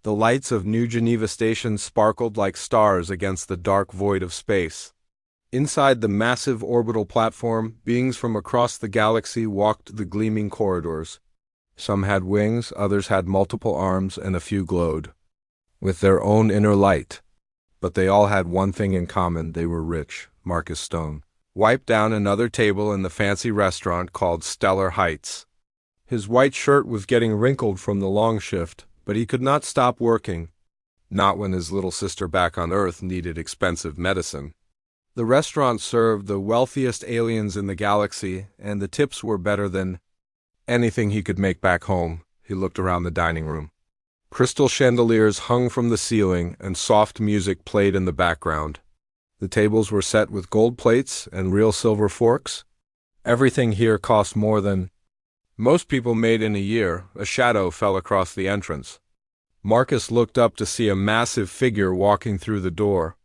The lights of New Geneva Station sparkled like stars against the dark void of space. Inside the massive orbital platform, beings from across the galaxy walked the gleaming corridors. Some had wings, others had multiple arms, and a few glowed with their own inner light. But they all had one thing in common: they were rich. Marcus Stone wiped down another table in the fancy restaurant called Stellar Heights. His white shirt was getting wrinkled from the long shift, but he could not stop working. Not when his little sister back on Earth needed expensive medicine. The restaurant served the wealthiest aliens in the galaxy, and the tips were better than anything he could make back home. He looked around the dining room. Crystal chandeliers hung from the ceiling, and soft music played in the background. The tables were set with gold plates and real silver forks. Everything here cost more than most people made in a year. A shadow fell across the entrance. Marcus looked up to see a massive figure walking through the door.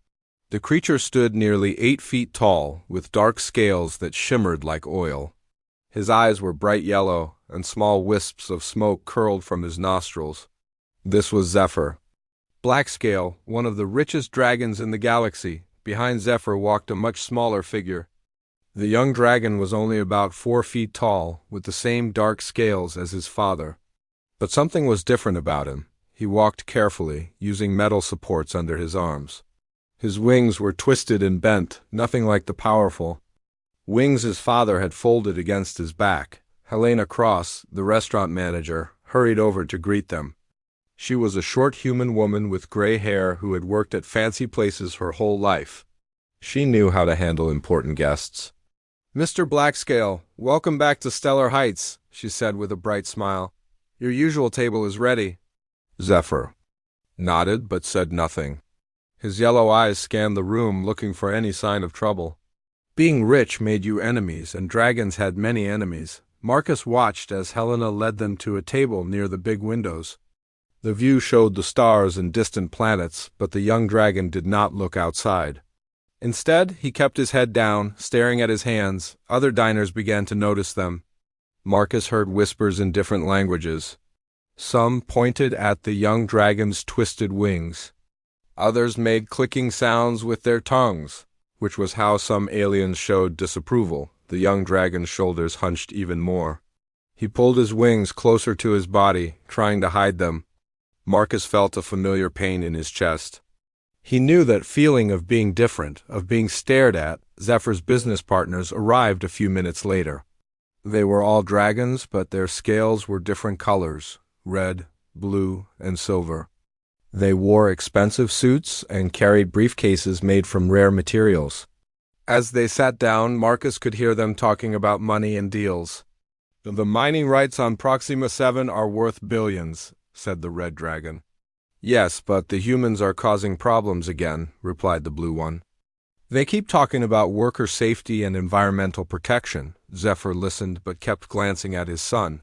The creature stood nearly 8 feet tall, with dark scales that shimmered like oil. His eyes were bright yellow, and small wisps of smoke curled from his nostrils. This was Zephyr. Blackscale, one of the richest dragons in the galaxy. Behind Zephyr walked a much smaller figure. The young dragon was only about 4 feet tall, with the same dark scales as his father. But something was different about him. He walked carefully, using metal supports under his arms. His wings were twisted and bent, nothing like the powerful wings his father had folded against his back. Helena Cross, the restaurant manager, hurried over to greet them. She was a short human woman with gray hair who had worked at fancy places her whole life. She knew how to handle important guests. "Mr. Blackscale, welcome back to Stellar Heights," she said with a bright smile. "Your usual table is ready." Zephyr nodded but said nothing. His yellow eyes scanned the room, looking for any sign of trouble. Being rich made you enemies, and dragons had many enemies. Marcus watched as Helena led them to a table near the big windows. The view showed the stars and distant planets, but the young dragon did not look outside. Instead, he kept his head down, staring at his hands. Other diners began to notice them. Marcus heard whispers in different languages. Some pointed at the young dragon's twisted wings. Others made clicking sounds with their tongues, which was how some aliens showed disapproval. The young dragon's shoulders hunched even more. He pulled his wings closer to his body, trying to hide them. Marcus felt a familiar pain in his chest. He knew that feeling of being different, of being stared at. Zephyr's business partners arrived a few minutes later. They were all dragons, but their scales were different colors: red, blue, and silver. They wore expensive suits and carried briefcases made from rare materials. As they sat down, Marcus could hear them talking about money and deals. "The mining rights on Proxima 7 are worth billions," said the red dragon. "Yes, but the humans are causing problems again," replied the blue one. "They keep talking about worker safety and environmental protection." Zephyr listened but kept glancing at his son.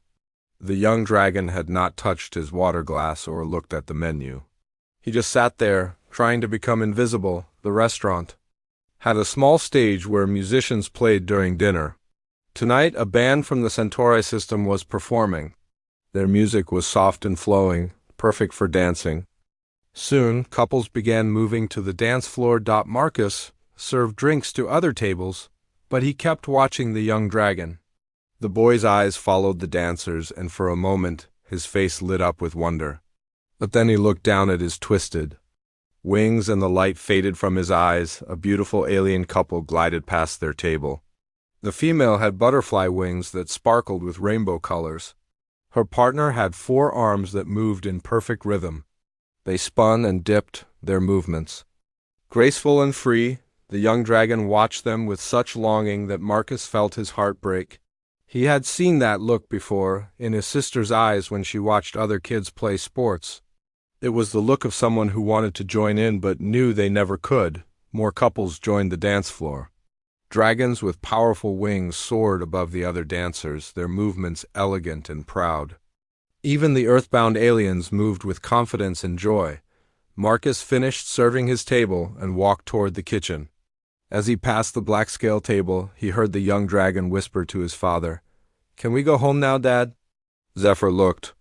The young dragon had not touched his water glass or looked at the menu. He just sat there, trying to become invisible. The restaurant had a small stage where musicians played during dinner. Tonight, a band from the Centauri system was performing. Their music was soft and flowing, perfect for dancing. Soon, couples began moving to the dance floor. Marcus served drinks to other tables, but he kept watching the young dragon. The boy's eyes followed the dancers, and for a moment, his face lit up with wonder. But then he looked down at his twisted wings, and the light faded from his eyes. A beautiful alien couple glided past their table. The female had butterfly wings that sparkled with rainbow colors. Her partner had 4 arms that moved in perfect rhythm. They spun and dipped, their movements graceful and free. The young dragon watched them with such longing that Marcus felt his heart break. He had seen that look before, in his sister's eyes when she watched other kids play sports. It was the look of someone who wanted to join in but knew they never could. More couples joined the dance floor. Dragons with powerful wings soared above the other dancers, their movements elegant and proud. Even the earthbound aliens moved with confidence and joy. Marcus finished serving his table and walked toward the kitchen. As he passed the blackscale table, he heard the young dragon whisper to his father, "Can we go home now, Dad?" Zephyr looked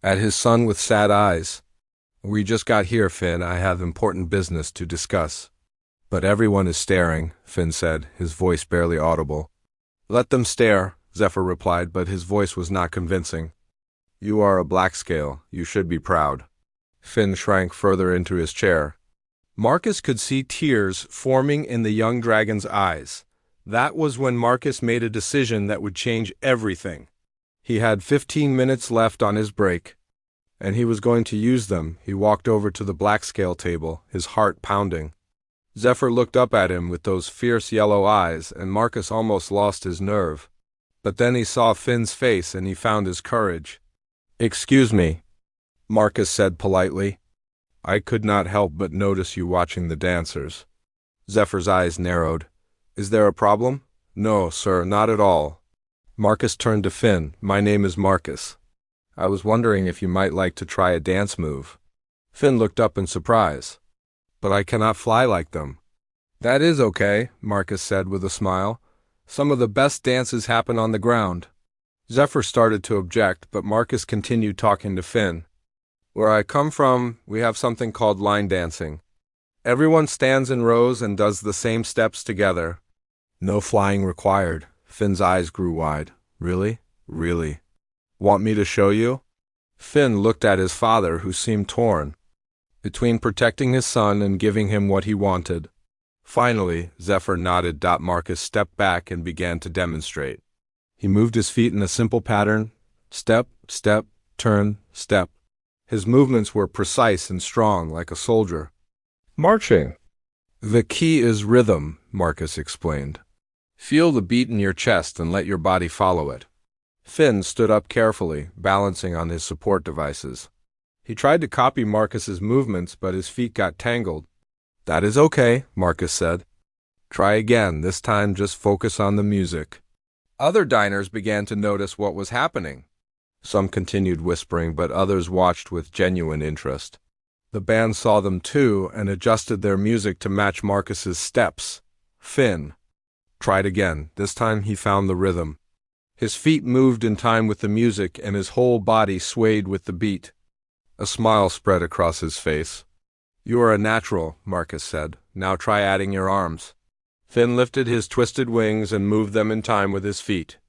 at his son with sad eyes. We just got here, Finn. I have important business to discuss. But everyone is staring, Finn said, his voice barely audible. Let them stare, Zephyr replied, but his voice was not convincing. You are a black scale. You should be proud. Finn shrank further into his chair. Marcus could see tears forming in the young dragon's eyes. That was when Marcus made a decision that would change everything. He had 15 minutes left on his break, and he was going to use them. He walked over to the black scale table, his heart pounding. Zephyr looked up at him with those fierce yellow eyes, and Marcus almost lost his nerve. But then he saw Finn's face and he found his courage. Excuse me, Marcus said politely. I could not help but notice you watching the dancers. Zephyr's eyes narrowed. Is there a problem? No, sir, not at all. Marcus turned to Finn. My name is Marcus. I was wondering if you might like to try a dance move. Finn looked up in surprise. But I cannot fly like them. That is okay, Marcus said with a smile. Some of the best dances happen on the ground. Zephyr started to object, but Marcus continued talking to Finn. Where I come from, we have something called line dancing. Everyone stands in rows and does the same steps together. No flying required. Finn's eyes grew wide. Really? Really? Want me to show you? Finn looked at his father, who seemed torn between protecting his son and giving him what he wanted. Finally, Zephyr nodded. Marcus stepped back and began to demonstrate. He moved his feet in a simple pattern. Step, step, turn, step. His movements were precise and strong, like a soldier. Marching. The key is rhythm, Marcus explained. Feel the beat in your chest and let your body follow it. Finn stood up carefully, balancing on his support devices. He tried to copy Marcus's movements, but his feet got tangled. That is okay, Marcus said. Try again. This time just focus on the music. Other diners began to notice what was happening. Some continued whispering, but others watched with genuine interest. The band saw them too and adjusted their music to match Marcus's steps. Finn tried again. This time he found the rhythm. His feet moved in time with the music and his whole body swayed with the beat. A smile spread across his face. You are a natural, Marcus said. Now try adding your arms. Finn lifted his twisted wings and moved them in time with his feet.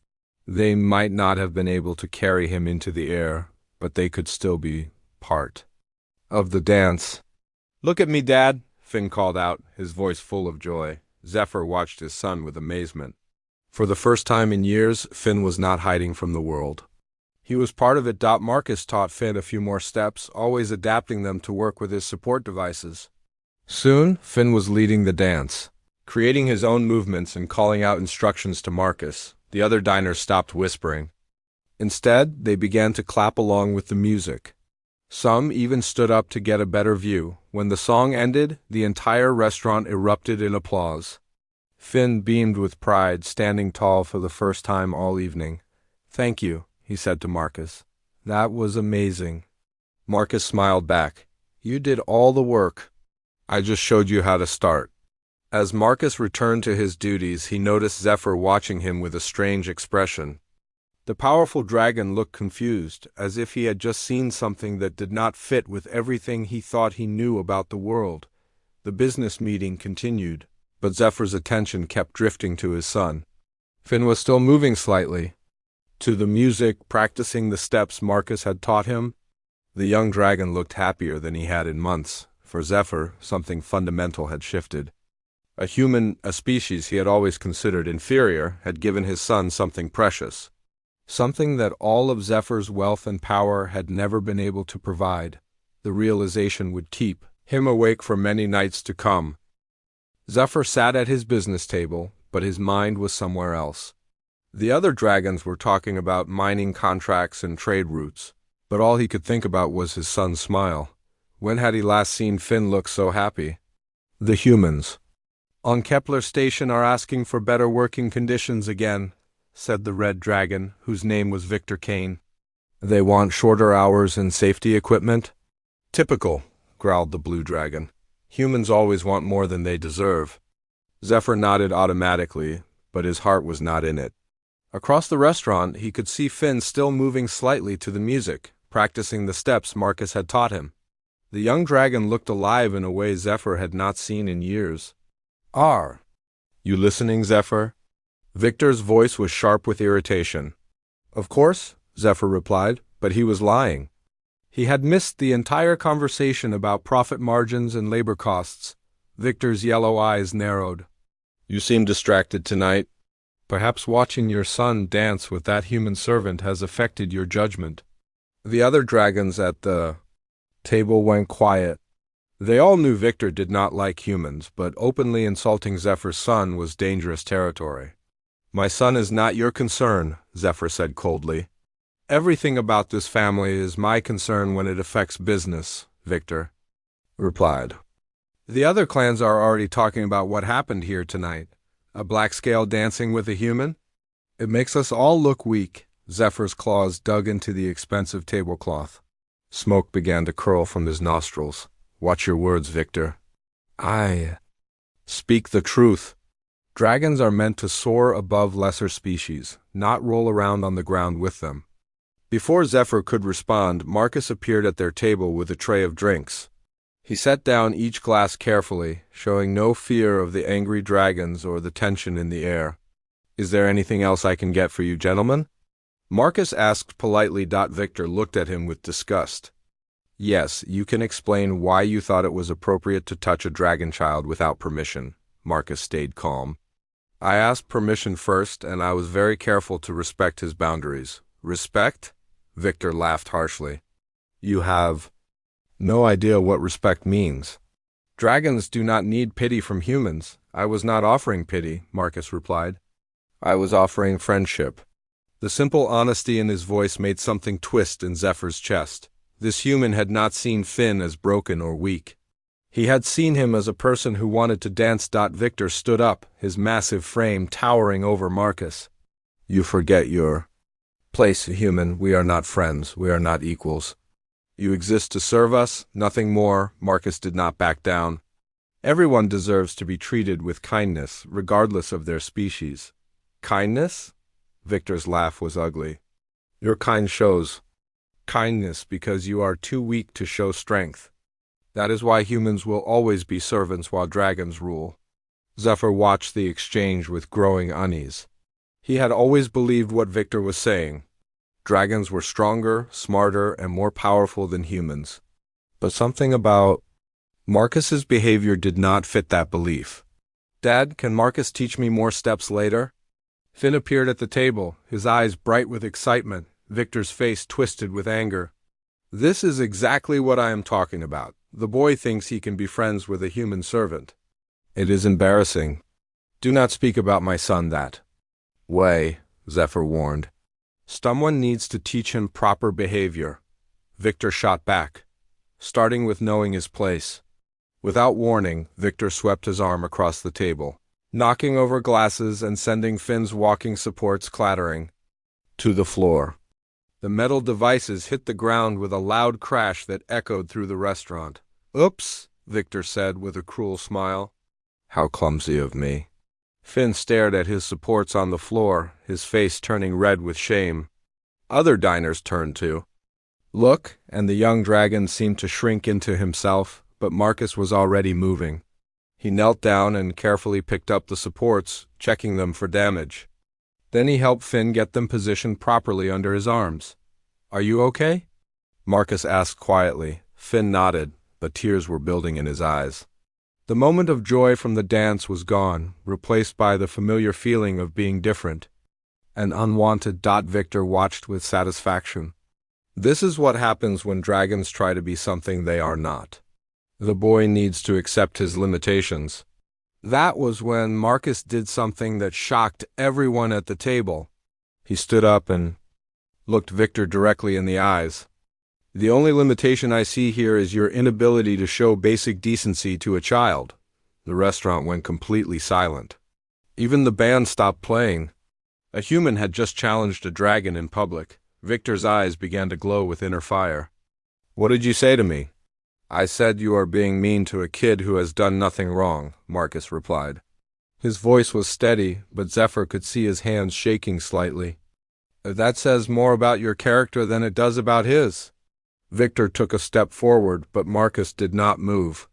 They might not have been able to carry him into the air, but they could still be part of the dance. Look at me, Dad, Finn called out, his voice full of joy. Zephyr watched his son with amazement. For the first time in years, Finn was not hiding from the world. He was part of it. Marcus taught Finn a few more steps, always adapting them to work with his support devices. Soon, Finn was leading the dance, creating his own movements and calling out instructions to Marcus. The other diners stopped whispering. Instead, they began to clap along with the music. Some even stood up to get a better view. When the song ended, the entire restaurant erupted in applause. Finn beamed with pride, standing tall for the first time all evening. Thank you, he said to Marcus. That was amazing. Marcus smiled back. You did all the work. I just showed you how to start. As Marcus returned to his duties, he noticed Zephyr watching him with a strange expression. The powerful dragon looked confused, as if he had just seen something that did not fit with everything he thought he knew about the world. The business meeting continued, but Zephyr's attention kept drifting to his son. Finn was still moving slightly to the music, practicing the steps Marcus had taught him. The young dragon looked happier than he had in months. For Zephyr, something fundamental had shifted. A human, a species he had always considered inferior, had given his son something precious. Something that all of Zephyr's wealth and power had never been able to provide. The realization would keep him awake for many nights to come. Zephyr sat at his business table, but his mind was somewhere else. The other dragons were talking about mining contracts and trade routes, but all he could think about was his son's smile. When had he last seen Finn look so happy? The humans on Kepler Station are asking for better working conditions again, said the red dragon, whose name was Victor Kane. They want shorter hours and safety equipment? Typical, growled the blue dragon. Humans always want more than they deserve. Zephyr nodded automatically, but his heart was not in it. Across the restaurant, he could see Finn still moving slightly to the music, practicing the steps Marcus had taught him. The young dragon looked alive in a way Zephyr had not seen in years. "Are you listening, Zephyr?" Victor's voice was sharp with irritation. "Of course," Zephyr replied, but he was lying. He had missed the entire conversation about profit margins and labor costs. Victor's yellow eyes narrowed. "You seem distracted tonight. Perhaps watching your son dance with that human servant has affected your judgment." The other dragons at the table went quiet. They all knew Victor did not like humans, but openly insulting Zephyr's son was dangerous territory. "My son is not your concern," Zephyr said coldly. "Everything about this family is my concern when it affects business," Victor replied. "The other clans are already talking about what happened here tonight. A black scale dancing with a human? It makes us all look weak." Zephyr's claws dug into the expensive tablecloth. Smoke began to curl from his nostrils. "Watch your words, Victor." "I speak the truth." Dragons are meant to soar above lesser species, not roll around on the ground with them. Before Zephyr could respond, Marcus appeared at their table with a tray of drinks. He set down each glass carefully, showing no fear of the angry dragons or the tension in the air. "Is there anything else I can get for you, gentlemen?" Marcus asked politely. Victor looked at him with disgust. "Yes, you can explain why you thought it was appropriate to touch a dragon child without permission." Marcus stayed calm. "I asked permission first, and I was very careful to respect his boundaries." "Respect?" Victor laughed harshly. "You have no idea what respect means. Dragons do not need pity from humans." "I was not offering pity," Marcus replied. "I was offering friendship." The simple honesty in his voice made something twist in Zephyr's chest. This human had not seen Finn as broken or weak. He had seen him as a person who wanted to dance. Victor stood up, his massive frame towering over Marcus. "You forget your place, human. We are not friends. We are not equals. You exist to serve us, nothing more." Marcus did not back down. "Everyone deserves to be treated with kindness, regardless of their species." "Kindness?" Victor's laugh was ugly. "Your kind shows kindness because you are too weak to show strength. That is why humans will always be servants while dragons rule." Zephyr watched the exchange with growing unease. He had always believed what Victor was saying. Dragons were stronger, smarter, and more powerful than humans. But something about Marcus's behavior did not fit that belief. "Dad, can Marcus teach me more steps later?" Finn appeared at the table, his eyes bright with excitement, Victor's face twisted with anger. "This is exactly what I am talking about. The boy thinks he can be friends with a human servant. It is embarrassing. Do not speak about my son that way," Zephyr warned. "Someone needs to teach him proper behavior." Victor shot back, starting with knowing his place. Without warning, Victor swept his arm across the table, knocking over glasses and sending Finn's walking supports clattering to the floor. The metal devices hit the ground with a loud crash that echoed through the restaurant. "Oops," Victor said with a cruel smile. "How clumsy of me." Finn stared at his supports on the floor, his face turning red with shame. Other diners turned too. "Look," and the young dragon seemed to shrink into himself, but Marcus was already moving. He knelt down and carefully picked up the supports, checking them for damage. Then he helped Finn get them positioned properly under his arms. "Are you okay?" Marcus asked quietly. Finn nodded, but tears were building in his eyes. The moment of joy from the dance was gone, replaced by the familiar feeling of being different and unwanted. Victor watched with satisfaction. This is what happens when dragons try to be something they are not. The boy needs to accept his limitations. That was when Marcus did something that shocked everyone at the table. He stood up and looked Victor directly in the eyes. "The only limitation I see here is your inability to show basic decency to a child." The restaurant went completely silent. Even the band stopped playing. A human had just challenged a dragon in public. Victor's eyes began to glow with inner fire. "What did you say to me?" "I said you are being mean to a kid who has done nothing wrong," Marcus replied. His voice was steady, but Zephyr could see his hands shaking slightly. "That says more about your character than it does about his." Victor took a step forward, but Marcus did not move.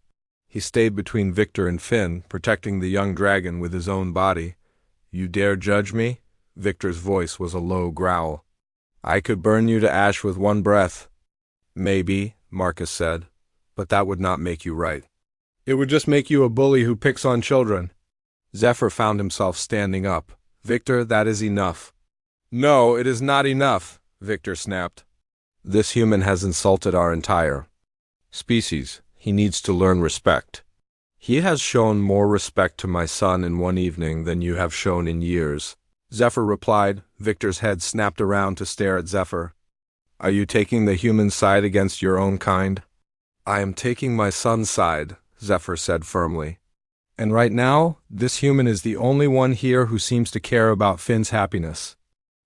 He stayed between Victor and Finn, protecting the young dragon with his own body. "You dare judge me?" Victor's voice was a low growl. "I could burn you to ash with one breath." "Maybe," Marcus said, "but that would not make you right. It would just make you a bully who picks on children." Zephyr found himself standing up. "Victor, that is enough." "No, it is not enough," Victor snapped. "This human has insulted our entire species. He needs to learn respect. He has shown more respect to my son in one evening than you have shown in years," Zephyr replied. Victor's head snapped around to stare at Zephyr. "Are you taking the human side against your own kind?" "I am taking my son's side," Zephyr said firmly. "And right now, this human is the only one here who seems to care about Finn's happiness."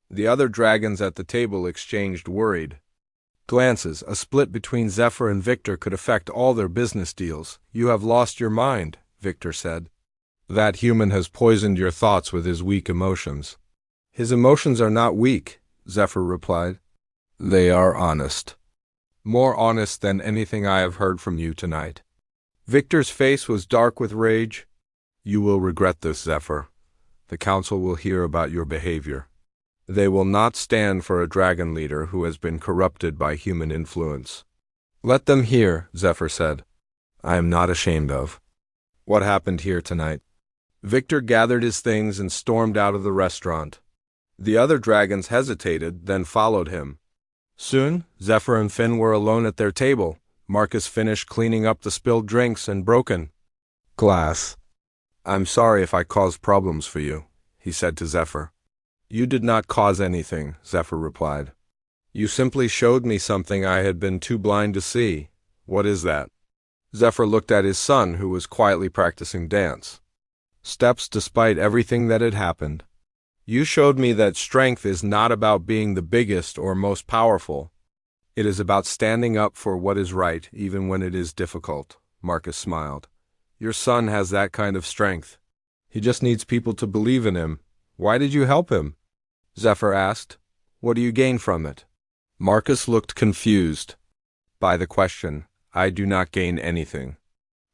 The other dragons at the table exchanged worried glances. A split between Zephyr and Victor could affect all their business deals. "You have lost your mind," Victor said. "That human has poisoned your thoughts with his weak emotions." "His emotions are not weak," Zephyr replied. "They are honest. More honest than anything I have heard from you tonight." Victor's face was dark with rage. "You will regret this, Zephyr. The council will hear about your behavior. They will not stand for a dragon leader who has been corrupted by human influence." "Let them hear," Zephyr said. "I am not ashamed of what happened here tonight." Victor gathered his things and stormed out of the restaurant. The other dragons hesitated, then followed him. Soon, Zephyr and Finn were alone at their table. Marcus finished cleaning up the spilled drinks and broken glass. "I'm sorry if I caused problems for you," he said to Zephyr. "You did not cause anything," Zephyr replied. "You simply showed me something I had been too blind to see." "What is that?" Zephyr looked at his son, who was quietly practicing dance steps despite everything that had happened. "You showed me that strength is not about being the biggest or most powerful. It is about standing up for what is right, even when it is difficult." Marcus smiled. "Your son has that kind of strength. He just needs people to believe in him." "Why did you help him?" Zephyr asked. "What do you gain from it?" Marcus looked confused by the question. "I do not gain anything.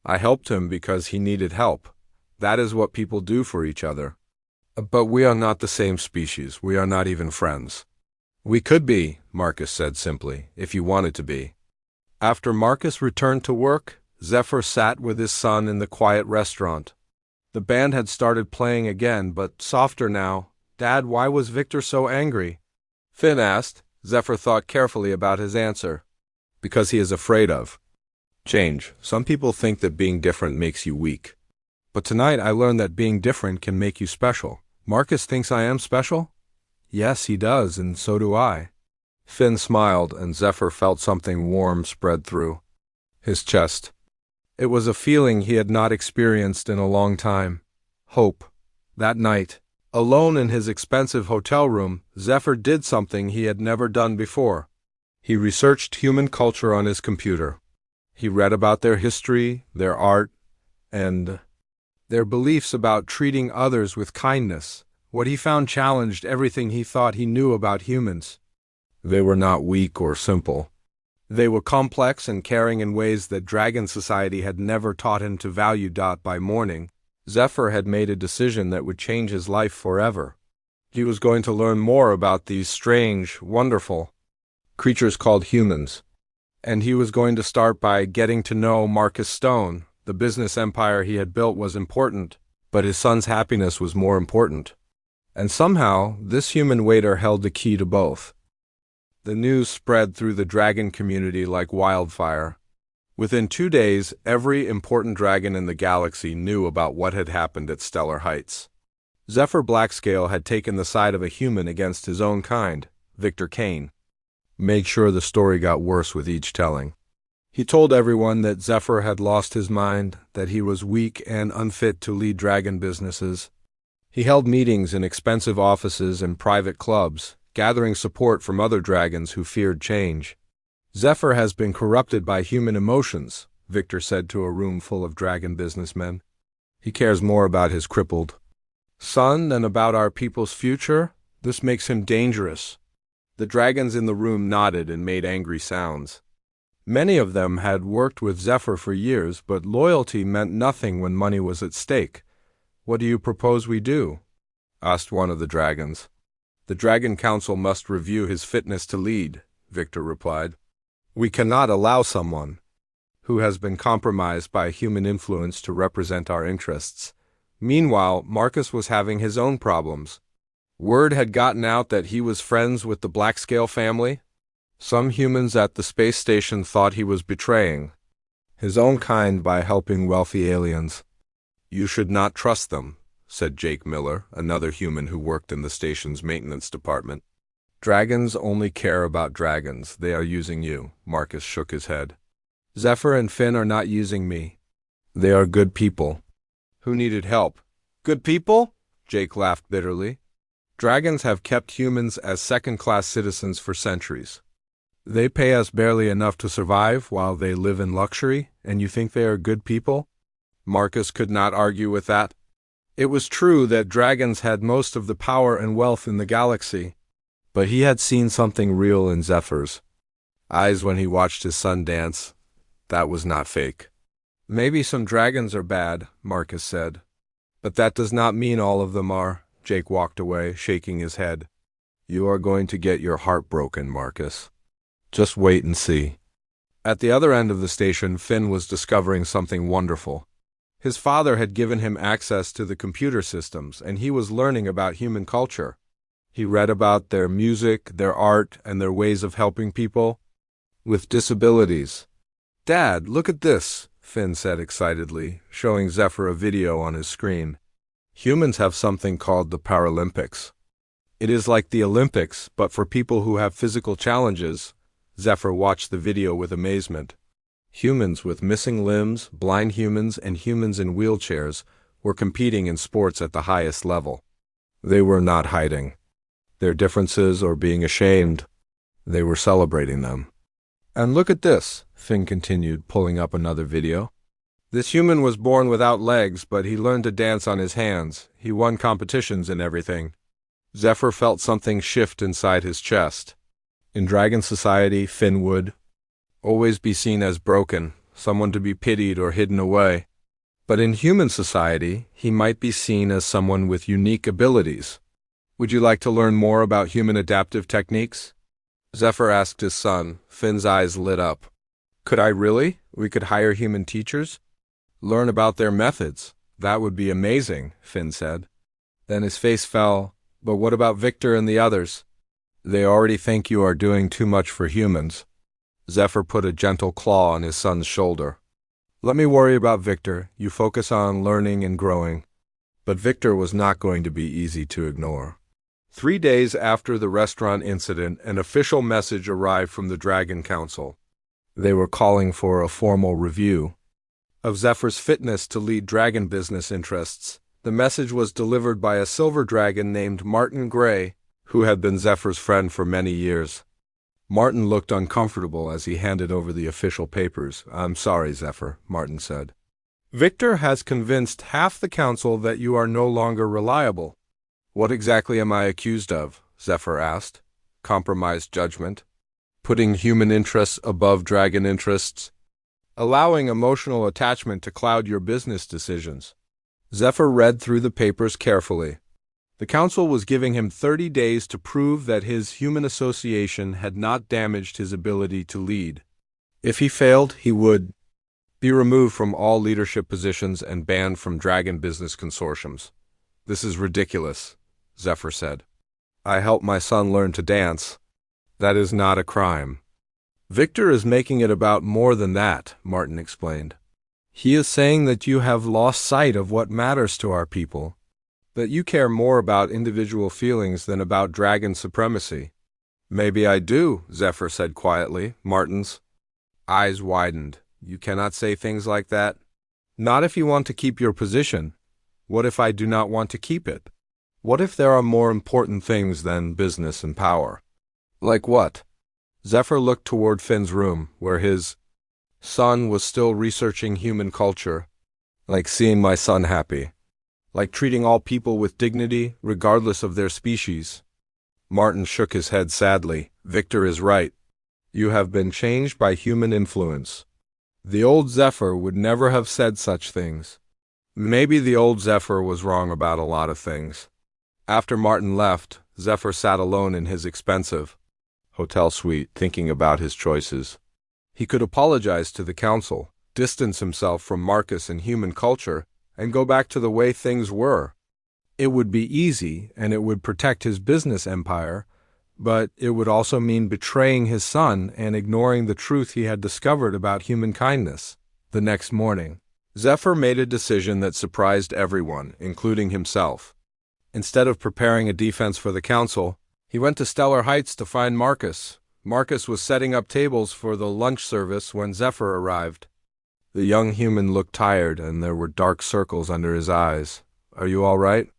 I helped him because he needed help. That is what people do for each other. But we are not the same species. We are not even friends." "We could be," Marcus said simply, "if you wanted to be." After Marcus returned to work, Zephyr sat with his son in the quiet restaurant. The band had started playing again, but softer now. "Dad, why was Victor so angry?" Finn asked. Zephyr thought carefully about his answer. "Because he is afraid of change. Some people think that being different makes you weak. But tonight I learned that being different can make you special." "Marcus thinks I am special?" "Yes, he does, and so do I." Finn smiled, and Zephyr felt something warm spread through his chest. It was a feeling he had not experienced in a long time. Hope. That night, alone in his expensive hotel room, Zephyr did something he had never done before. He researched human culture on his computer. He read about their history, their art, and their beliefs about treating others with kindness. What he found challenged everything he thought he knew about humans. They were not weak or simple. They were complex and caring in ways that Dragon Society had never taught him to value. By morning, Zephyr had made a decision that would change his life forever. He was going to learn more about these strange, wonderful creatures called humans. And he was going to start by getting to know Marcus Stone. The business empire he had built was important, but his son's happiness was more important. And somehow, this human waiter held the key to both. The news spread through the dragon community like wildfire. Within 2 days, every important dragon in the galaxy knew about what had happened at Stellar Heights. Zephyr Blackscale had taken the side of a human against his own kind, Victor Kane. Made sure the story got worse with each telling. He told everyone that Zephyr had lost his mind, that he was weak and unfit to lead dragon businesses. He held meetings in expensive offices and private clubs, gathering support from other dragons who feared change. "Zephyr has been corrupted by human emotions," Victor said to a room full of dragon businessmen. "He cares more about his crippled son than about our people's future. This makes him dangerous." The dragons in the room nodded and made angry sounds. Many of them had worked with Zephyr for years, but loyalty meant nothing when money was at stake. "What do you propose we do?" asked one of the dragons. "The Dragon Council must review his fitness to lead," Victor replied. "We cannot allow someone who has been compromised by human influence to represent our interests." Meanwhile, Marcus was having his own problems. Word had gotten out that he was friends with the Blackscale family. Some humans at the space station thought he was betraying his own kind by helping wealthy aliens. "You should not trust them," said Jake Miller, another human who worked in the station's maintenance department. "Dragons only care about dragons. They are using you." Marcus shook his head. "Zephyr and Finn are not using me. They are good people who needed help." "Good people?" Jake laughed bitterly. "Dragons have kept humans as second-class citizens for centuries. They pay us barely enough to survive while they live in luxury, and you think they are good people?" Marcus could not argue with that. It was true that dragons had most of the power and wealth in the galaxy, but he had seen something real in Zephyr's eyes when he watched his son dance. That was not fake. "Maybe some dragons are bad," Marcus said. "But that does not mean all of them are." Jake walked away, shaking his head. "You are going to get your heart broken, Marcus. Just wait and see." At the other end of the station, Finn was discovering something wonderful. His father had given him access to the computer systems, and he was learning about human culture. He read about their music, their art, and their ways of helping people with disabilities. "Dad, look at this," Finn said excitedly, showing Zephyr a video on his screen. "Humans have something called the Paralympics. It is like the Olympics, but for people who have physical challenges." Zephyr watched the video with amazement. Humans with missing limbs, blind humans, and humans in wheelchairs were competing in sports at the highest level. They were not hiding their differences or being ashamed. They were celebrating them. "And look at this," Finn continued, pulling up another video. "This human was born without legs, but he learned to dance on his hands. He won competitions and everything." Zephyr felt something shift inside his chest. In dragon society, Finn would always be seen as broken, someone to be pitied or hidden away. But in human society, he might be seen as someone with unique abilities. "Would you like to learn more about human adaptive techniques?" Zephyr asked his son. Finn's eyes lit up. "Could I really? We could hire human teachers? Learn about their methods. That would be amazing," Finn said. Then his face fell. "But what about Victor and the others? They already think you are doing too much for humans." Zephyr put a gentle claw on his son's shoulder. "Let me worry about Victor. You focus on learning and growing." But Victor was not going to be easy to ignore. 3 days after the restaurant incident, an official message arrived from the Dragon Council. They were calling for a formal review of Zephyr's fitness to lead dragon business interests. The message was delivered by a silver dragon named Martin Gray, who had been Zephyr's friend for many years. Martin looked uncomfortable as he handed over the official papers. "I'm sorry, Zephyr," Martin said. "Victor has convinced half the council that you are no longer reliable." "What exactly am I accused of?" Zephyr asked. "Compromised judgment? Putting human interests above dragon interests? Allowing emotional attachment to cloud your business decisions?" Zephyr read through the papers carefully. The council was giving him 30 days to prove that his human association had not damaged his ability to lead. If he failed, he would be removed from all leadership positions and banned from dragon business consortiums. "This is ridiculous," Zephyr said. "I helped my son learn to dance. That is not a crime." "Victor is making it about more than that," Martin explained. "He is saying that you have lost sight of what matters to our people, that you care more about individual feelings than about dragon supremacy." "Maybe I do," Zephyr said quietly. Martin's eyes widened. "You cannot say things like that." "Not if you want to keep your position. What if I do not want to keep it? What if there are more important things than business and power?" "Like what?" Zephyr looked toward Finn's room, where his son was still researching human culture. "Like seeing my son happy. Like treating all people with dignity, regardless of their species." Martin shook his head sadly. "Victor is right. You have been changed by human influence. The old Zephyr would never have said such things. Maybe the old Zephyr was wrong about a lot of things. After Martin left, Zephyr sat alone in his expensive hotel suite, thinking about his choices. He could apologize to the council, distance himself from Marcus and human culture, and go back to the way things were. It would be easy, and it would protect his business empire, but it would also mean betraying his son and ignoring the truth he had discovered about human kindness. The next morning, Zephyr made a decision that surprised everyone, including himself. Instead of preparing a defense for the council, he went to Stellar Heights to find Marcus. Marcus was setting up tables for the lunch service when Zephyr arrived. The young human looked tired, and there were dark circles under his eyes. "Are you all right?"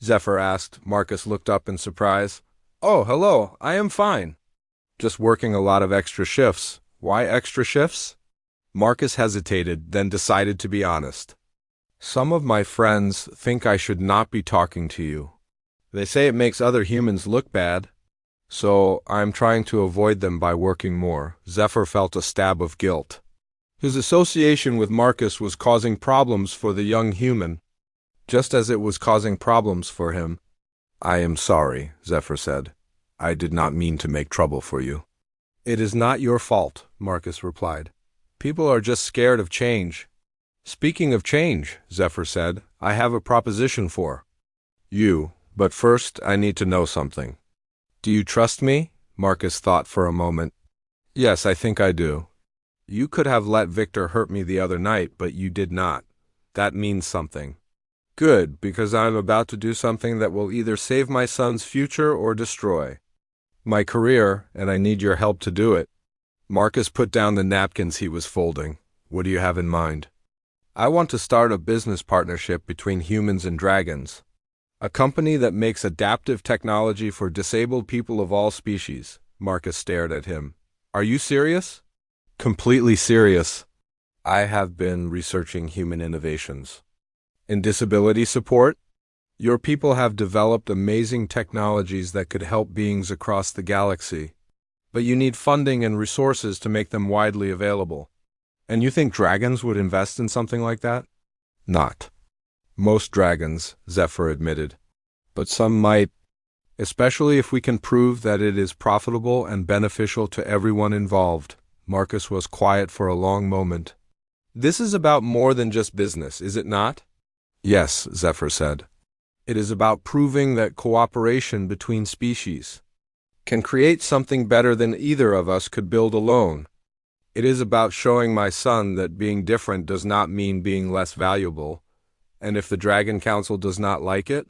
Zephyr asked. Marcus looked up in surprise. "Oh, hello, I am fine. Just working a lot of extra shifts." "Why extra shifts?" Marcus hesitated, then decided to be honest. "Some of my friends think I should not be talking to you. They say it makes other humans look bad. So I'm trying to avoid them by working more." Zephyr felt a stab of guilt. His association with Marcus was causing problems for the young human, just as it was causing problems for him. "I am sorry," Zephyr said. "I did not mean to make trouble for you." "It is not your fault," Marcus replied. "People are just scared of change." "Speaking of change," Zephyr said, "I have a proposition for you, but first I need to know something." "Do you trust me?" Marcus thought for a moment. "Yes, I think I do. You could have let Victor hurt me the other night, but you did not. That means something." "Good, because I'm about to do something that will either save my son's future or destroy my career, and I need your help to do it." Marcus put down the napkins he was folding. "What do you have in mind?" "I want to start a business partnership between humans and dragons. A company that makes adaptive technology for disabled people of all species." Marcus stared at him. "Are you serious?" "Completely serious. I have been researching human innovations. In disability support, your people have developed amazing technologies that could help beings across the galaxy. But you need funding and resources to make them widely available. And you think dragons would invest in something like that?" "Not most dragons," Zephyr admitted. "But some might, especially if we can prove that it is profitable and beneficial to everyone involved." Marcus was quiet for a long moment. "This is about more than just business, is it not?" "Yes," Zephyr said. "It is about proving that cooperation between species can create something better than either of us could build alone. It is about showing my son that being different does not mean being less valuable, and if the Dragon Council does not like it,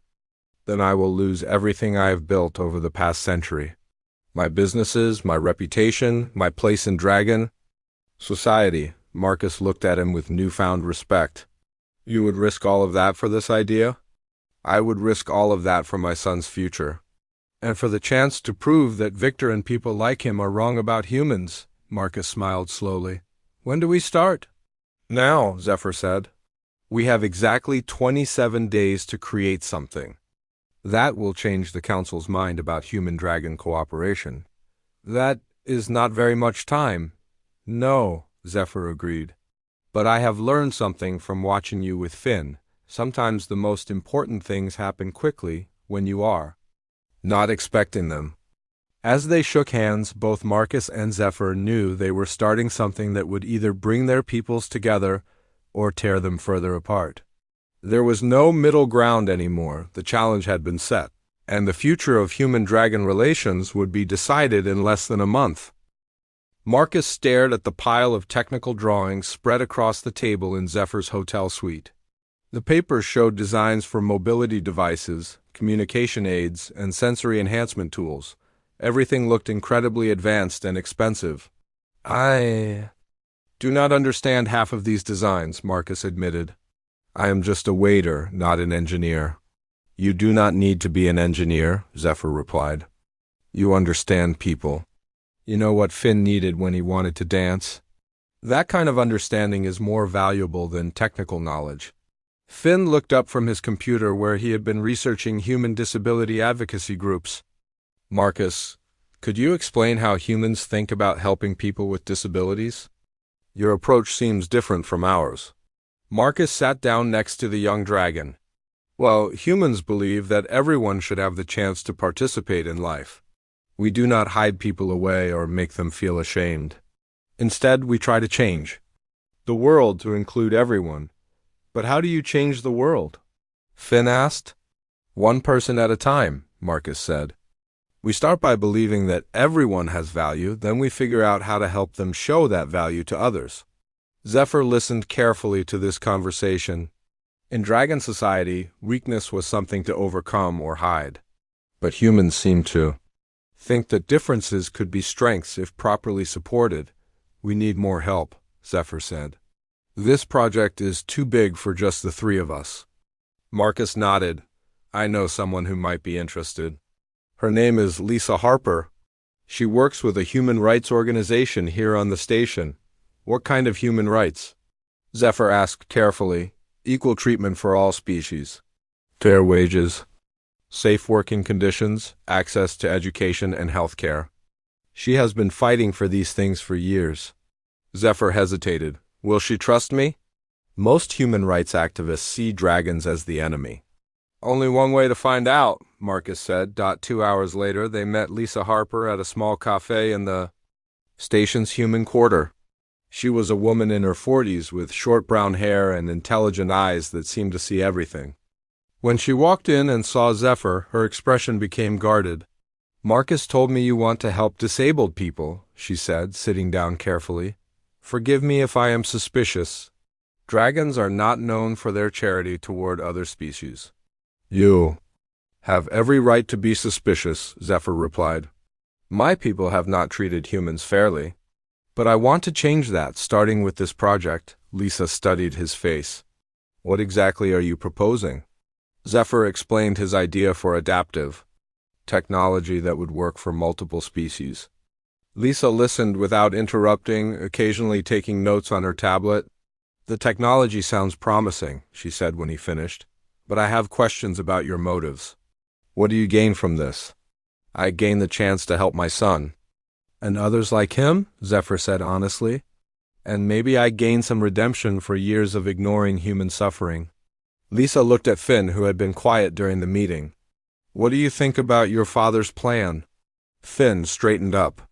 then I will lose everything I have built over the past century. My businesses, my reputation, my place in Dragon society." Marcus looked at him with newfound respect. "You would risk all of that for this idea?" "I would risk all of that for my son's future. And for the chance to prove that Victor and people like him are wrong about humans." Marcus smiled slowly. "When do we start?" "Now," Zephyr said. "We have exactly 27 days to create something. That will change the Council's mind about human-dragon cooperation." "That is not very much time." "No," Zephyr agreed. "But I have learned something from watching you with Finn. Sometimes the most important things happen quickly when you are not expecting them." As they shook hands, both Marcus and Zephyr knew they were starting something that would either bring their peoples together or tear them further apart. There was no middle ground anymore. The challenge had been set, and the future of human-dragon relations would be decided in less than a month. Marcus stared at the pile of technical drawings spread across the table in Zephyr's hotel suite. The papers showed designs for mobility devices, communication aids, and sensory enhancement tools. Everything looked incredibly advanced and expensive. "I do not understand half of these designs," Marcus admitted. "I am just a waiter, not an engineer." "You do not need to be an engineer," Zephyr replied. "You understand people. You know what Finn needed when he wanted to dance. That kind of understanding is more valuable than technical knowledge." Finn looked up from his computer where he had been researching human disability advocacy groups. "Marcus, Could you explain how humans think about helping people with disabilities? Your approach seems different from ours. Marcus sat down next to the young dragon. Well, humans believe that everyone should have the chance to participate in life. We do not hide people away or make them feel ashamed. Instead, we try to change the world to include everyone. But how do you change the world? Finn asked. One person at a time, Marcus said. We start by believing that everyone has value, then we figure out how to help them show that value to others. Zephyr listened carefully to this conversation. In dragon society, weakness was something to overcome or hide. But humans seem to think that differences could be strengths if properly supported. We need more help, Zephyr said. This project is too big for just the three of us. Marcus nodded. I know someone who might be interested. Her name is Lisa Harper. She works with a human rights organization here on the station. What kind of human rights? Zephyr asked carefully. Equal treatment for all species. Fair wages. Safe working conditions, access to education and health care. She has been fighting for these things for years. Zephyr hesitated. Will she trust me? Most human rights activists see dragons as the enemy. Only one way to find out, Marcus said. 2 hours later, they met Lisa Harper at a small cafe in the station's human quarter. She was a woman in her 40s with short brown hair and intelligent eyes that seemed to see everything. When she walked in and saw Zephyr, her expression became guarded. Marcus told me you want to help disabled people, she said, sitting down carefully. Forgive me if I am suspicious. Dragons are not known for their charity toward other species. You have every right to be suspicious, Zephyr replied. My people have not treated humans fairly. But I want to change that, starting with this project. Lisa studied his face. What exactly are you proposing? Zephyr explained his idea for adaptive technology that would work for multiple species. Lisa listened without interrupting, occasionally taking notes on her tablet. The technology sounds promising, she said when he finished, but I have questions about your motives. What do you gain from this? I gain the chance to help my son. And others like him? Zephyr said honestly. And maybe I gain some redemption for years of ignoring human suffering. Lisa looked at Finn, who had been quiet during the meeting. What do you think about your father's plan? Finn straightened up.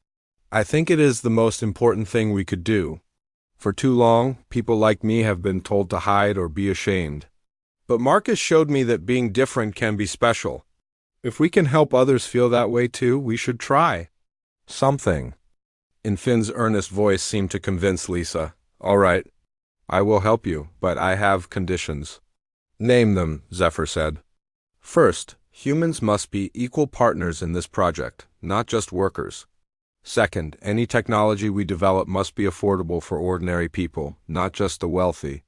I think it is the most important thing we could do. For too long, people like me have been told to hide or be ashamed. But Marcus showed me that being different can be special. If we can help others feel that way too, we should try. Something. In Finn's earnest voice seemed to convince Lisa. All right, I will help you, but I have conditions. Name them, Zephyr said. First, humans must be equal partners in this project, not just workers. Second, any technology we develop must be affordable for ordinary people, not just the wealthy.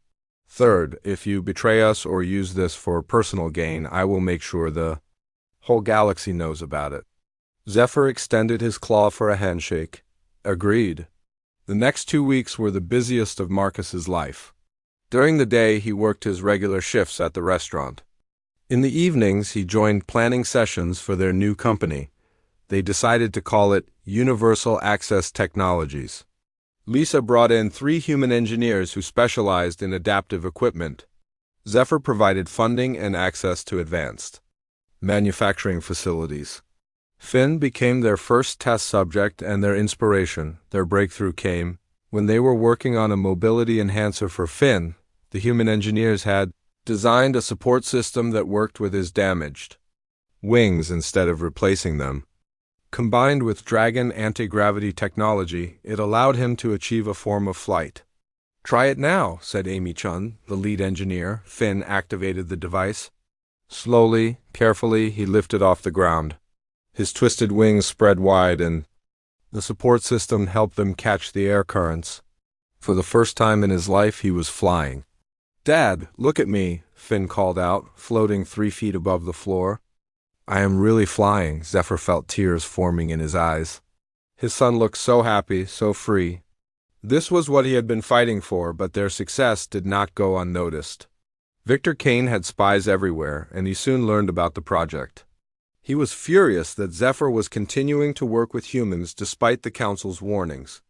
Third, if you betray us or use this for personal gain, I will make sure the whole galaxy knows about it. Zephyr extended his claw for a handshake. Agreed. The next 2 weeks were the busiest of Marcus's life. During the day, he worked his regular shifts at the restaurant. In the evenings, he joined planning sessions for their new company. They decided to call it Universal Access Technologies. Lisa brought in 3 human engineers who specialized in adaptive equipment. Zephyr provided funding and access to advanced manufacturing facilities. Finn became their first test subject and their inspiration. Their breakthrough came when they were working on a mobility enhancer for Finn. The human engineers had designed a support system that worked with his damaged wings instead of replacing them. Combined with Dragon anti-gravity technology, it allowed him to achieve a form of flight. Try it now, said Amy Chun, the lead engineer. Finn activated the device. Slowly, carefully, he lifted off the ground. His twisted wings spread wide, and the support system helped them catch the air currents. For the first time in his life, he was flying. Dad, look at me, Finn called out, floating 3 feet above the floor. I am really flying. Zephyr felt tears forming in his eyes. His son looked so happy, so free. This was what he had been fighting for, but their success did not go unnoticed. Victor Kane had spies everywhere, and he soon learned about the project. He was furious that Zephyr was continuing to work with humans despite the Council's warnings.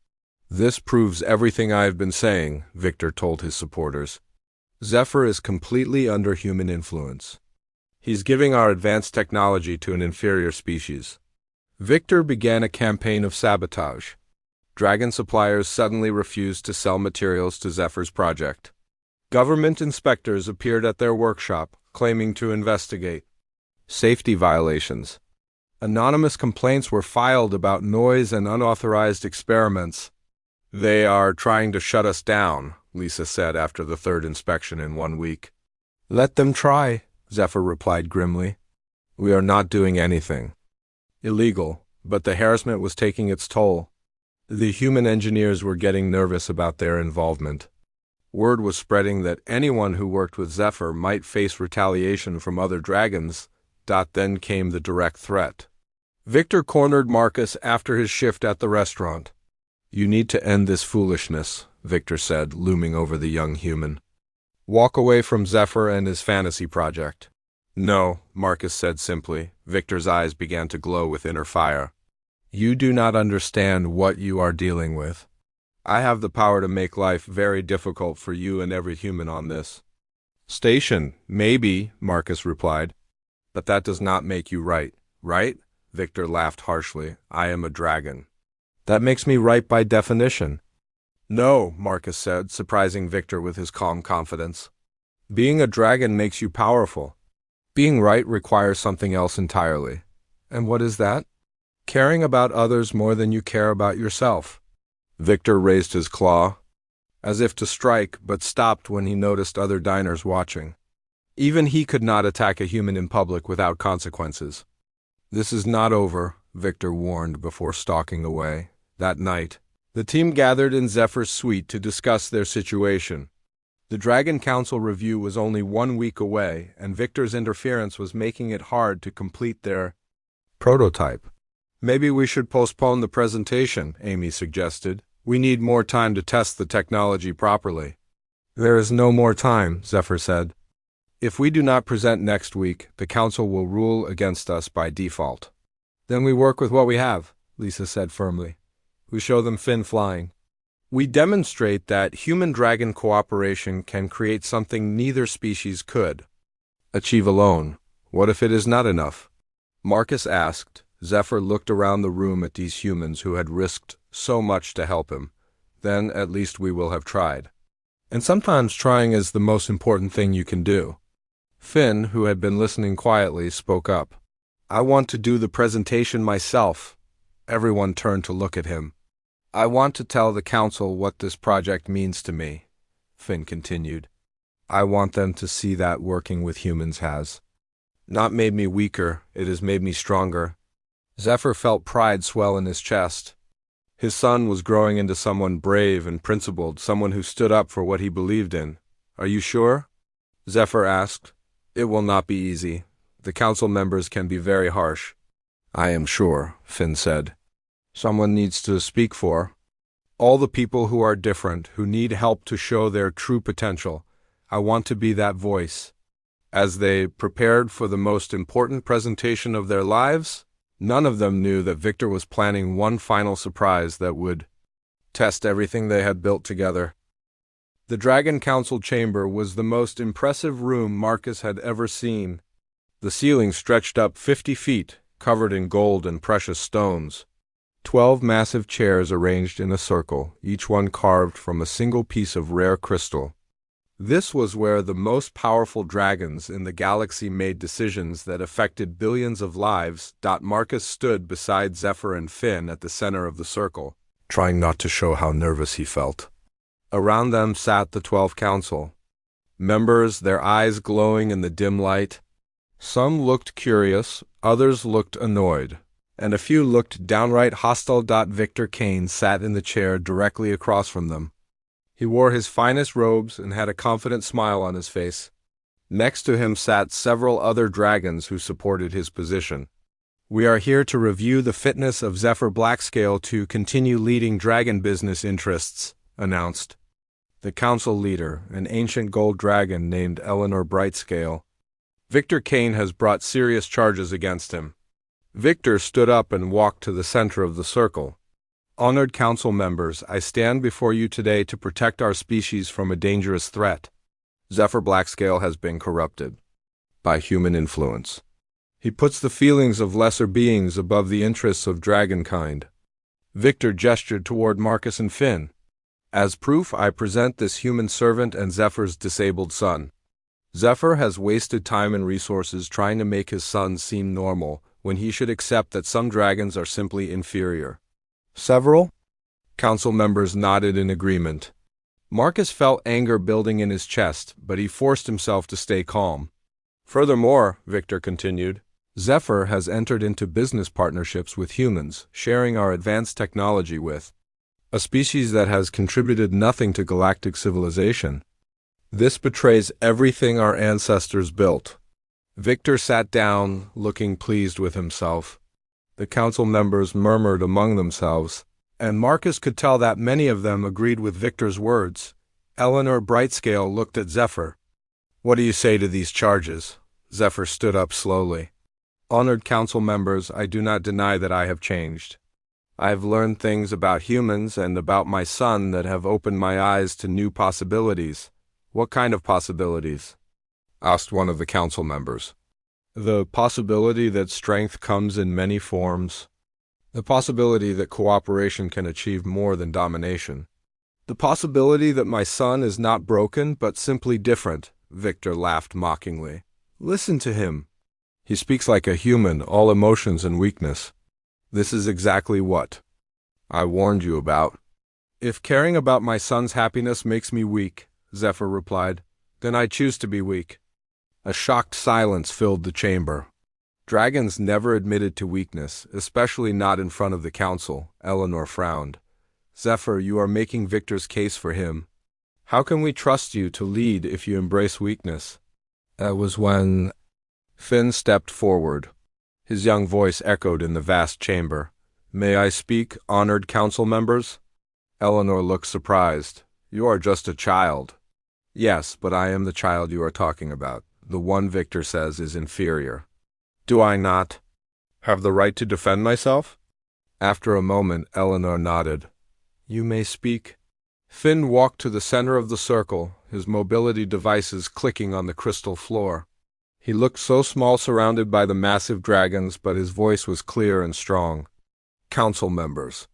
"This proves everything I have been saying," Victor told his supporters. "Zephyr is completely under human influence. He's giving our advanced technology to an inferior species." Victor began a campaign of sabotage. Dragon suppliers suddenly refused to sell materials to Zephyr's project. Government inspectors appeared at their workshop, claiming to investigate safety violations. Anonymous complaints were filed about noise and unauthorized experiments. "They are trying to shut us down," Lisa said after the third inspection in 1 week. "Let them try," Zephyr replied grimly. "We are not doing anything illegal, but the harassment was taking its toll. The human engineers were getting nervous about their involvement. Word was spreading that anyone who worked with Zephyr might face retaliation from other dragons. Then came the direct threat. Victor cornered Marcus after his shift at the restaurant. "You need to end this foolishness," Victor said, looming over the young human. "Walk away from Zephyr and his fantasy project." "No," Marcus said simply. Victor's eyes began to glow with inner fire. "You do not understand what you are dealing with. I have the power to make life very difficult for you and every human on this station." "Maybe," Marcus replied. "But that does not make you right." "Right?" Victor laughed harshly. "I am a dragon. That makes me right by definition." "No," Marcus said, surprising Victor with his calm confidence. "Being a dragon makes you powerful. Being right requires something else entirely." "And what is that?" "Caring about others more than you care about yourself." Victor raised his claw, as if to strike, but stopped when he noticed other diners watching. Even he could not attack a human in public without consequences. "This is not over," Victor warned before stalking away. That night, the team gathered in Zephyr's suite to discuss their situation. The Dragon Council review was only 1 week away, and Victor's interference was making it hard to complete their prototype. "Maybe we should postpone the presentation," Amy suggested. "We need more time to test the technology properly." "There is no more time," Zephyr said. "If we do not present next week, the Council will rule against us by default." "Then we work with what we have," Lisa said firmly. "We show them fin flying. We demonstrate that human-dragon cooperation can create something neither species could achieve alone." "What if it is not enough?" Marcus asked. Zephyr looked around the room at these humans who had risked so much to help him. "Then at least we will have tried. And sometimes trying is the most important thing you can do." Finn, who had been listening quietly, spoke up. "I want to do the presentation myself." Everyone turned to look at him. "I want to tell the Council what this project means to me," Finn continued. "I want them to see that working with humans has not made me weaker, it has made me stronger." Zephyr felt pride swell in his chest. His son was growing into someone brave and principled, someone who stood up for what he believed in. "Are you sure?" Zephyr asked. "It will not be easy. The Council members can be very harsh." "I am sure," Finn said. "Someone needs to speak for all the people who are different, who need help to show their true potential. I want to be that voice." As they prepared for the most important presentation of their lives, none of them knew that Victor was planning one final surprise that would test everything they had built together. The Dragon Council chamber was the most impressive room Marcus had ever seen. The ceiling stretched up 50 feet, covered in gold and precious stones. 12 massive chairs arranged in a circle, each one carved from a single piece of rare crystal. This was where the most powerful dragons in the galaxy made decisions that affected billions of lives. Marcus stood beside Zephyr and Finn at the center of the circle, trying not to show how nervous he felt. Around them sat the 12 council members, their eyes glowing in the dim light. Some looked curious, others looked annoyed, and a few looked downright hostile. Victor Kane sat in the chair directly across from them. He wore his finest robes and had a confident smile on his face. Next to him sat several other dragons who supported his position. "We are here to review the fitness of Zephyr Blackscale to continue leading dragon business interests," announced the council leader, an ancient gold dragon named Eleanor Brightscale. "Victor Kane has brought serious charges against him." Victor stood up and walked to the center of the circle. Honored council members, I stand before you today to protect our species from a dangerous threat. Zephyr Blackscale has been corrupted by human influence. He puts the feelings of lesser beings above the interests of dragonkind. Victor gestured toward Marcus and Finn. As proof, I present this human servant and Zephyr's disabled son. Zephyr has wasted time and resources trying to make his son seem normal, when he should accept that some dragons are simply inferior. Several council members nodded in agreement. Marcus felt anger building in his chest, but he forced himself to stay calm. Furthermore, Victor continued, Zephyr has entered into business partnerships with humans, sharing our advanced technology with a species that has contributed nothing to galactic civilization. This betrays everything our ancestors built. Victor sat down, looking pleased with himself. The council members murmured among themselves, and Marcus could tell that many of them agreed with Victor's words. Eleanor Brightscale looked at Zephyr. What do you say to these charges? Zephyr stood up slowly. Honored council members, I do not deny that I have changed. I have learned things about humans and about my son that have opened my eyes to new possibilities. What kind of possibilities? Asked one of the council members. The possibility that strength comes in many forms. The possibility that cooperation can achieve more than domination. The possibility that my son is not broken but simply different, Victor laughed mockingly. Listen to him. He speaks like a human, all emotions and weakness. This is exactly what I warned you about. If caring about my son's happiness makes me weak, Zephyr replied, then I choose to be weak. A shocked silence filled the chamber. Dragons never admitted to weakness, especially not in front of the council. Eleanor frowned. Zephyr, you are making Victor's case for him. How can we trust you to lead if you embrace weakness? That was when Finn stepped forward. His young voice echoed in the vast chamber. May I speak, honored council members? Eleanor looked surprised. You are just a child. Yes, but I am the child you are talking about. The one Victor says is inferior. Do I not have the right to defend myself? After a moment, Eleanor nodded. You may speak. Finn walked to the center of the circle, his mobility devices clicking on the crystal floor. He looked so small surrounded by the massive dragons, but his voice was clear and strong. Council members.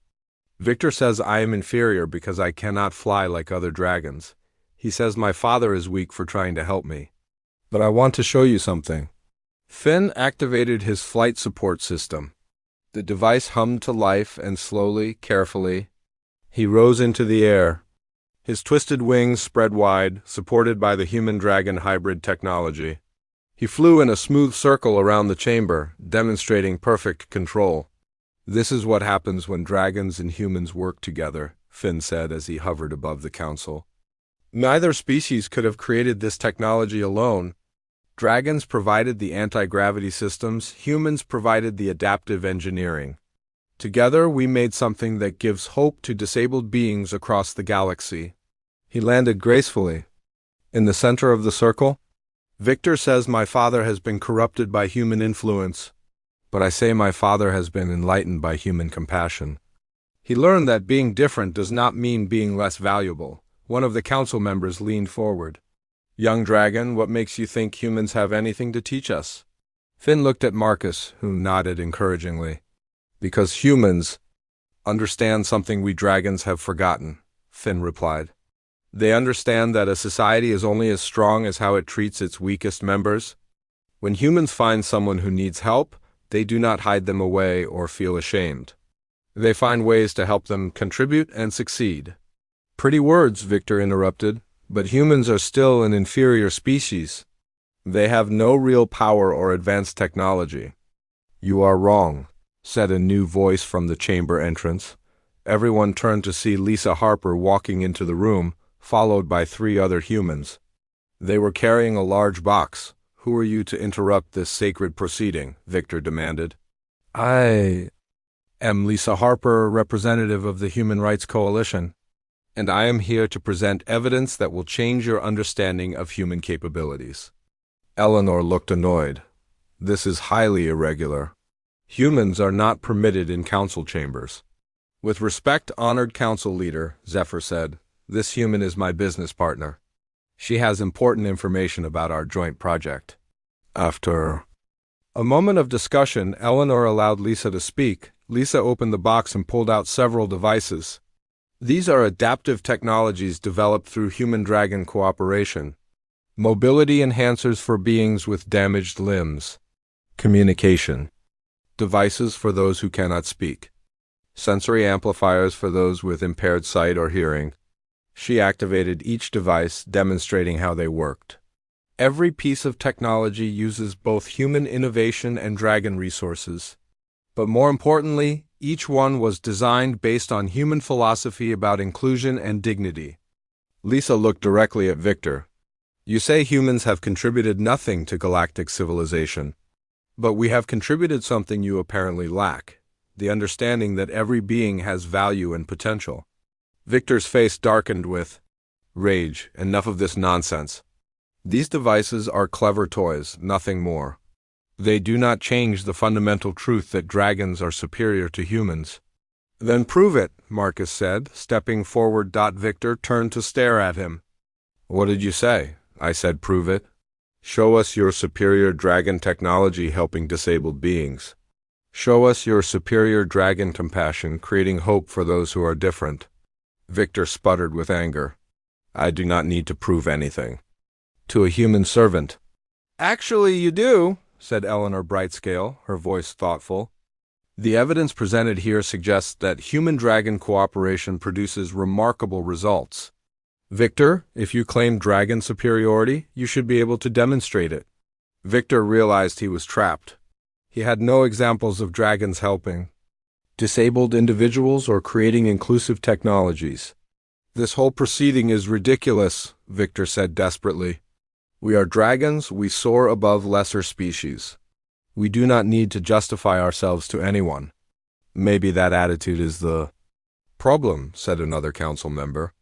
Victor says I am inferior because I cannot fly like other dragons. He says my father is weak for trying to help me. But I want to show you something. Finn activated his flight support system. The device hummed to life and slowly, carefully, he rose into the air. His twisted wings spread wide, supported by the human-dragon hybrid technology. He flew in a smooth circle around the chamber, demonstrating perfect control. This is what happens when dragons and humans work together, Finn said as he hovered above the council. Neither species could have created this technology alone. Dragons provided the anti-gravity systems, humans provided the adaptive engineering. Together we made something that gives hope to disabled beings across the galaxy. He landed gracefully. In the center of the circle, Victor says my father has been corrupted by human influence, but I say my father has been enlightened by human compassion. He learned that being different does not mean being less valuable. One of the council members leaned forward. Young dragon, what makes you think humans have anything to teach us? Finn looked at Marcus, who nodded encouragingly. Because humans understand something we dragons have forgotten, Finn replied. They understand that a society is only as strong as how it treats its weakest members. When humans find someone who needs help, they do not hide them away or feel ashamed. They find ways to help them contribute and succeed. Pretty words, Victor interrupted, but humans are still an inferior species. They have no real power or advanced technology. You are wrong, said a new voice from the chamber entrance. Everyone turned to see Lisa Harper walking into the room, followed by 3 other humans. They were carrying a large box. Who are you to interrupt this sacred proceeding? Victor demanded. I am Lisa Harper, representative of the Human Rights Coalition, and I am here to present evidence that will change your understanding of human capabilities. Eleanor looked annoyed. This is highly irregular. Humans are not permitted in council chambers. With respect, honored council leader, Zephyr said, this human is my business partner. She has important information about our joint project. After a moment of discussion, Eleanor allowed Lisa to speak. Lisa opened the box and pulled out several devices. These are adaptive technologies developed through human-dragon cooperation. Mobility enhancers for beings with damaged limbs. Communication. Devices for those who cannot speak. Sensory amplifiers for those with impaired sight or hearing. She activated each device, demonstrating how they worked. Every piece of technology uses both human innovation and dragon resources. But more importantly, each one was designed based on human philosophy about inclusion and dignity. Lisa looked directly at Victor. You say humans have contributed nothing to galactic civilization. But we have contributed something you apparently lack, the understanding that every being has value and potential. Victor's face darkened with rage. Enough of this nonsense. These devices are clever toys, nothing more. They do not change the fundamental truth that dragons are superior to humans. Then prove it, Marcus said, stepping forward. Victor turned to stare at him. What did you say? I said prove it. Show us your superior dragon technology helping disabled beings. Show us your superior dragon compassion, creating hope for those who are different. Victor sputtered with anger. I do not need to prove anything. To a human servant. Actually, you do, said Eleanor Brightscale, her voice thoughtful. The evidence presented here suggests that human-dragon cooperation produces remarkable results. Victor, if you claim dragon superiority, you should be able to demonstrate it. Victor realized he was trapped. He had no examples of dragons helping disabled individuals or creating inclusive technologies. This whole proceeding is ridiculous, Victor said desperately. We are dragons, we soar above lesser species. We do not need to justify ourselves to anyone. Maybe that attitude is the problem, said another council member.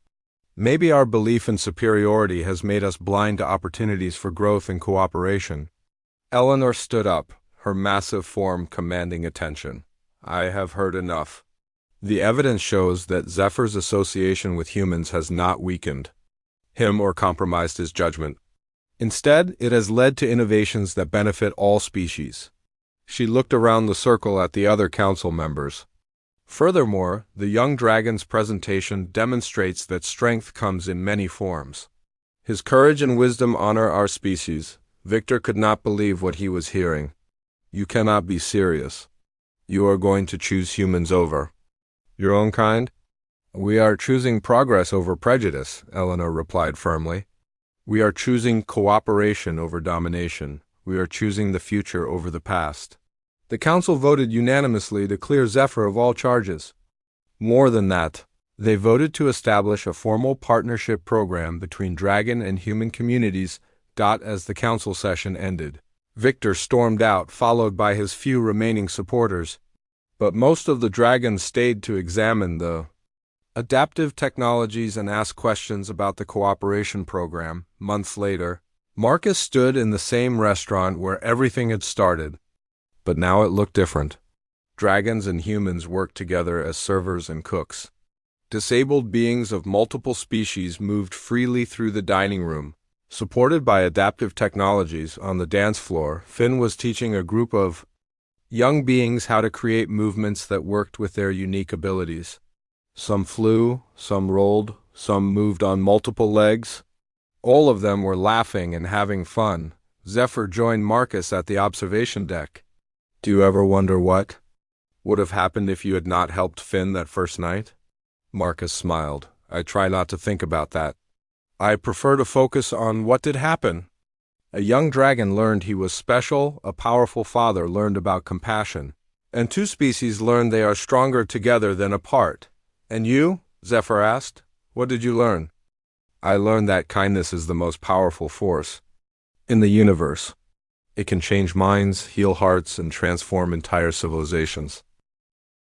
Maybe our belief in superiority has made us blind to opportunities for growth and cooperation. Eleanor stood up, her massive form commanding attention. I have heard enough. The evidence shows that Zephyr's association with humans has not weakened him or compromised his judgment. Instead, it has led to innovations that benefit all species. She looked around the circle at the other council members. Furthermore, the young dragon's presentation demonstrates that strength comes in many forms. His courage and wisdom honor our species. Victor could not believe what he was hearing. You cannot be serious. You are going to choose humans over your own kind? We are choosing progress over prejudice, Eleanor replied firmly. We are choosing cooperation over domination. We are choosing the future over the past. The council voted unanimously to clear Zephyr of all charges. More than that, they voted to establish a formal partnership program between dragon and human communities. As the council session ended, Victor stormed out, followed by his few remaining supporters. But most of the dragons stayed to examine the adaptive technologies and ask questions about the cooperation program. Months later, Marcus stood in the same restaurant where everything had started. But now it looked different. Dragons and humans worked together as servers and cooks. Disabled beings of multiple species moved freely through the dining room. Supported by adaptive technologies on the dance floor, Finn was teaching a group of young beings how to create movements that worked with their unique abilities. Some flew, some rolled, some moved on multiple legs. All of them were laughing and having fun. Zephyr joined Marcus at the observation deck. Do you ever wonder what would have happened if you had not helped Finn that first night? Marcus smiled. I try not to think about that. I prefer to focus on what did happen. A young dragon learned he was special, a powerful father learned about compassion, and two species learned they are stronger together than apart. And you? Zephyr asked. What did you learn? I learned that kindness is the most powerful force in the universe. It can change minds, heal hearts, and transform entire civilizations.